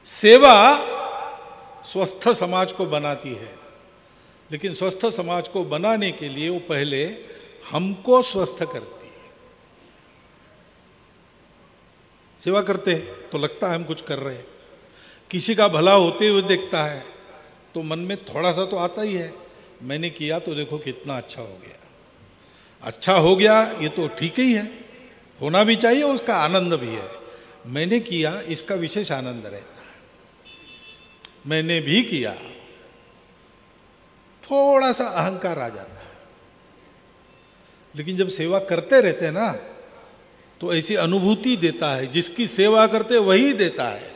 सेवा स्वस्थ समाज को बनाती है, लेकिन स्वस्थ समाज को बनाने के लिए वो पहले हमको स्वस्थ करती है। सेवा करते हैं तो लगता है हम कुछ कर रहे हैं, किसी का भला होते हुए देखता है तो मन में थोड़ा सा तो आता ही है, मैंने किया तो देखो कितना अच्छा हो गया। अच्छा हो गया ये तो ठीक ही है, होना भी चाहिए, उसका आनंद भी है। मैंने किया इसका विशेष आनंद रहता है, मैंने भी किया, थोड़ा सा अहंकार आ जाता है। लेकिन जब सेवा करते रहते हैं ना तो ऐसी अनुभूति देता है, जिसकी सेवा करते वही देता है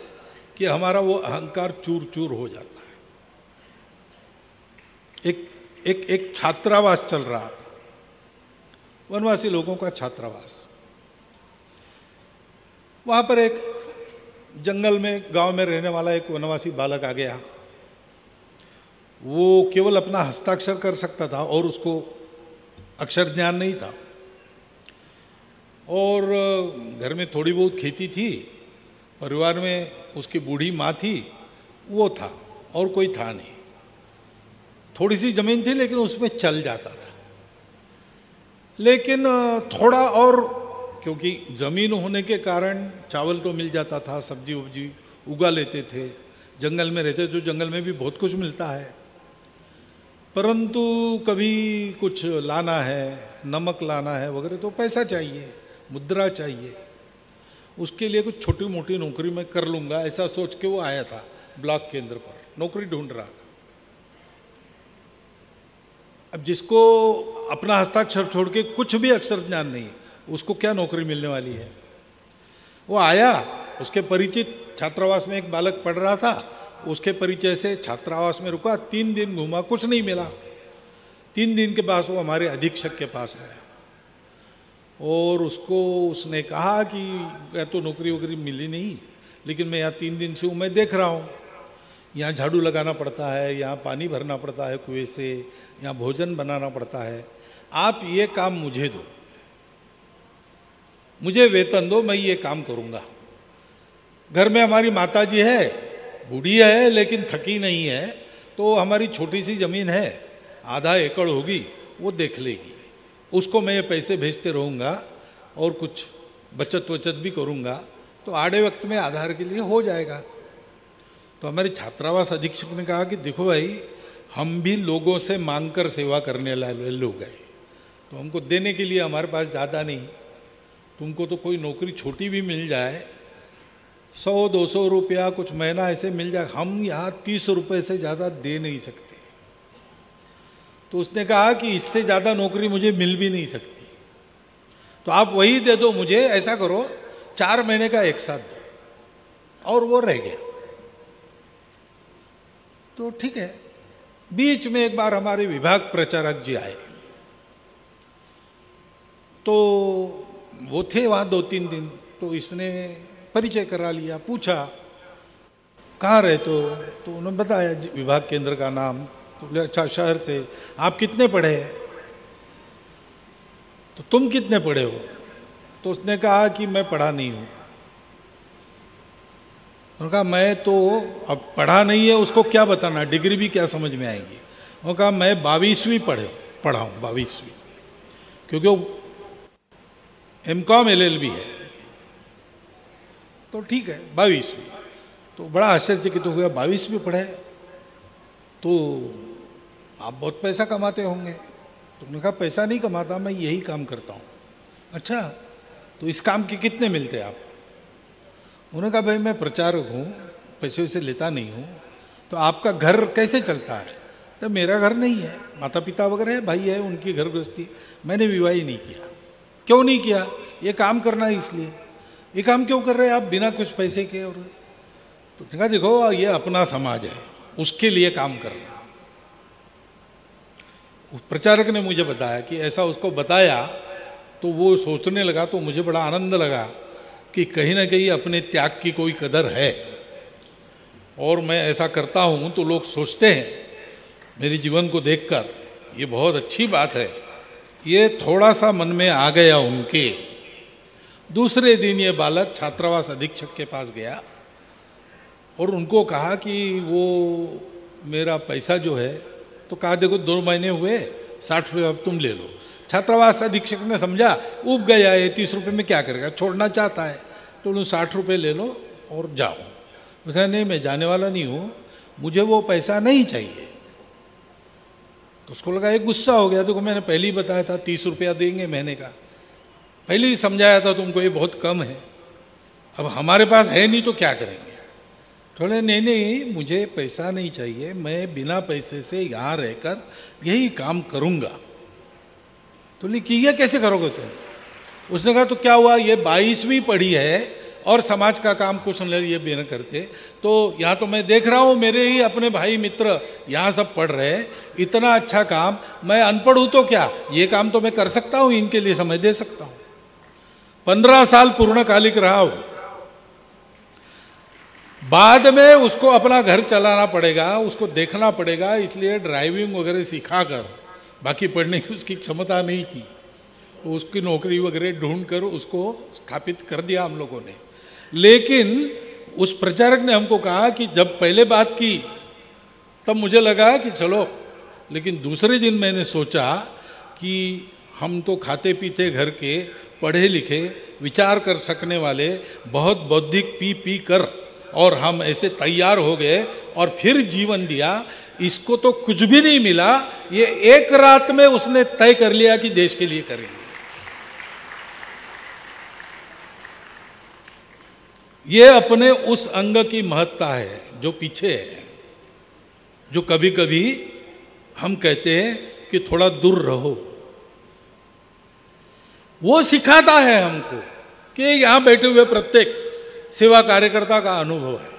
कि हमारा वो अहंकार चूर चूर हो जाता है। एक छात्रावास चल रहा, वनवासी लोगों का छात्रावास। वहां पर एक जंगल में गांव में रहने वाला एक वनवासी बालक आ गया। वो केवल अपना हस्ताक्षर कर सकता था और उसको अक्षर ज्ञान नहीं था, और घर में थोड़ी बहुत खेती थी, परिवार में उसकी बूढ़ी माँ थी, वो था और कोई था नहीं। थोड़ी सी जमीन थी लेकिन उसमें चल जाता था। लेकिन थोड़ा और, क्योंकि ज़मीन होने के कारण चावल तो मिल जाता था, सब्जी वब्जी उगा लेते थे, जंगल में रहते तो जंगल में भी बहुत कुछ मिलता है। परंतु कभी कुछ लाना है, नमक लाना है वगैरह, तो पैसा चाहिए, मुद्रा चाहिए। उसके लिए कुछ छोटी मोटी नौकरी मैं कर लूँगा ऐसा सोच के वो आया था ब्लॉक केंद्र पर, नौकरी ढूंढ रहा था। अब जिसको अपना हस्ताक्षर छोड़ के कुछ भी अक्षर ज्ञान नहीं, उसको क्या नौकरी मिलने वाली है। वो आया, उसके परिचित छात्रावास में एक बालक पढ़ रहा था, उसके परिचय से छात्रावास में रुका, 3 दिन घूमा, कुछ नहीं मिला। 3 दिन के बाद वो हमारे अधीक्षक के पास आया और उसने कहा कि या तो नौकरी वोकरी मिली नहीं, लेकिन मैं यहाँ 3 दिन से हूँ, मैं देख रहा हूँ यहाँ झाड़ू लगाना पड़ता है, यहाँ पानी भरना पड़ता है कुएं से, यहाँ भोजन बनाना पड़ता है, आप ये काम मुझे दो, मुझे वेतन दो, मैं ये काम करूँगा। घर में हमारी माताजी है, बूढ़ी है लेकिन थकी नहीं है, तो हमारी छोटी सी ज़मीन है, आधा एकड़ होगी, वो देख लेगी, उसको मैं ये पैसे भेजते रहूँगा और कुछ बचत वचत भी करूँगा, तो आड़े वक्त में आधार के लिए हो जाएगा। तो हमारे छात्रावास अधीक्षक ने कहा कि देखो भाई, हम भी लोगों से मांगकर सेवा करने वाले लोग हैं, तो हमको देने के लिए हमारे पास ज़्यादा नहीं, तुमको तो कोई नौकरी छोटी भी मिल जाए, 100-200 रुपया कुछ महीना ऐसे मिल जाए, हम यहाँ 30 रुपये से ज़्यादा दे नहीं सकते। तो उसने कहा कि इससे ज़्यादा नौकरी मुझे मिल भी नहीं सकती, तो आप वही दे दो मुझे, ऐसा करो 4 महीने का एक साथ दो। और वो रह गया। तो ठीक है। बीच में एक बार हमारे विभाग प्रचारक जी आए, तो वो थे वहाँ 2-3 दिन, तो इसने परिचय करा लिया, पूछा कहाँ रहते हो, तो उन्होंने बताया विभाग केंद्र का नाम। तो बोले अच्छा शहर से, आप कितने पढ़े हैं, तो तुम कितने पढ़े हो, तो उसने कहा कि मैं पढ़ा नहीं हूँ। उन्होंने कहा मैं तो अब पढ़ा नहीं है, उसको क्या बताना, डिग्री भी क्या समझ में आएगी। उन्होंने कहा मैं 22वीं पढ़ा हूँ, 22वीं, क्योंकि वो M.Com LLB है। तो ठीक है 22वीं। तो बड़ा आश्चर्यचकित हो गया, 22वीं पढ़े तो आप बहुत पैसा कमाते होंगे। तो उन्होंने कहा पैसा नहीं कमाता, मैं यही काम करता हूँ। अच्छा, तो इस काम के कितने मिलते हैं आप? उन्होंने कहा भाई मैं प्रचारक हूँ, पैसे वैसे लेता नहीं हूँ। तो आपका घर कैसे चलता है? तो मेरा घर नहीं है, माता पिता वगैरह है, भाई है, उनकी घर गृहस्थी, मैंने विवाह ही नहीं किया। क्यों नहीं किया? ये काम करना है इसलिए। ये काम क्यों कर रहे हैं आप बिना कुछ पैसे के? और तो कहा देखो ये अपना समाज है, उसके लिए काम करना। उस प्रचारक ने मुझे बताया कि ऐसा उसको बताया, तो वो सोचने लगा, तो मुझे बड़ा आनंद लगा कि कहीं ना कहीं अपने त्याग की कोई कदर है। और मैं ऐसा करता हूँ तो लोग सोचते हैं मेरे जीवन को देखकर ये बहुत अच्छी बात है। ये थोड़ा सा मन में आ गया उनके। दूसरे दिन ये बालक छात्रावास अधीक्षक के पास गया और उनको कहा कि वो मेरा पैसा जो है, तो कहा देखो 2 महीने हुए, 60 रुपये अब तुम ले लो। छात्रावास अधीक्षक ने समझा उब गया, ये 30 रुपये में क्या करेगा, छोड़ना चाहता है, तो उन्होंने 60 रुपये ले लो और जाओ। उसने नहीं, मैं जाने वाला नहीं हूँ, मुझे वो पैसा नहीं चाहिए। तो उसको लगा एक गुस्सा हो गया, तो मैंने पहले ही बताया था 30 रुपया देंगे महीने का, पहले ही समझाया था तुमको ये बहुत कम है, अब हमारे पास है नहीं तो क्या करेंगे। थोड़े नहीं, मुझे पैसा नहीं चाहिए, मैं बिना पैसे से यहाँ रहकर यही काम करूँगा। तो लेकिन ये कैसे करोगे तुम? उसने कहा तो क्या हुआ, ये 22वीं पढ़ी है और समाज का काम कुछ ये भी न करते, तो यहाँ तो मैं देख रहा हूँ मेरे ही अपने भाई मित्र यहाँ सब पढ़ रहे हैं, इतना अच्छा काम, मैं अनपढ़ हूँ तो क्या, ये काम तो मैं कर सकता हूँ, इनके लिए समय दे सकता हूँ। 15 साल पूर्णकालिक रहा हूँ, बाद में उसको अपना घर चलाना पड़ेगा, उसको देखना पड़ेगा, इसलिए ड्राइविंग वगैरह सिखाकर, बाकी पढ़ने की उसकी क्षमता नहीं थी, तो उसकी नौकरी वगैरह ढूंढकर उसको स्थापित कर दिया हम लोगों ने। लेकिन उस प्रचारक ने हमको कहा कि जब पहले बात की तब मुझे लगा कि चलो, लेकिन दूसरे दिन मैंने सोचा कि हम तो खाते पीते घर के, पढ़े लिखे, विचार कर सकने वाले, बहुत बौद्धिक पी कर और हम ऐसे तैयार हो गए और फिर जीवन दिया, इसको तो कुछ भी नहीं मिला, ये एक रात में उसने तय कर लिया कि देश के लिए करेंगे। ये अपने उस अंग की महत्ता है जो पीछे है, जो कभी कभी हम कहते हैं कि थोड़ा दूर रहो। वो सिखाता है हमको कि यहां बैठे हुए प्रत्येक सेवा कार्यकर्ता का अनुभव है।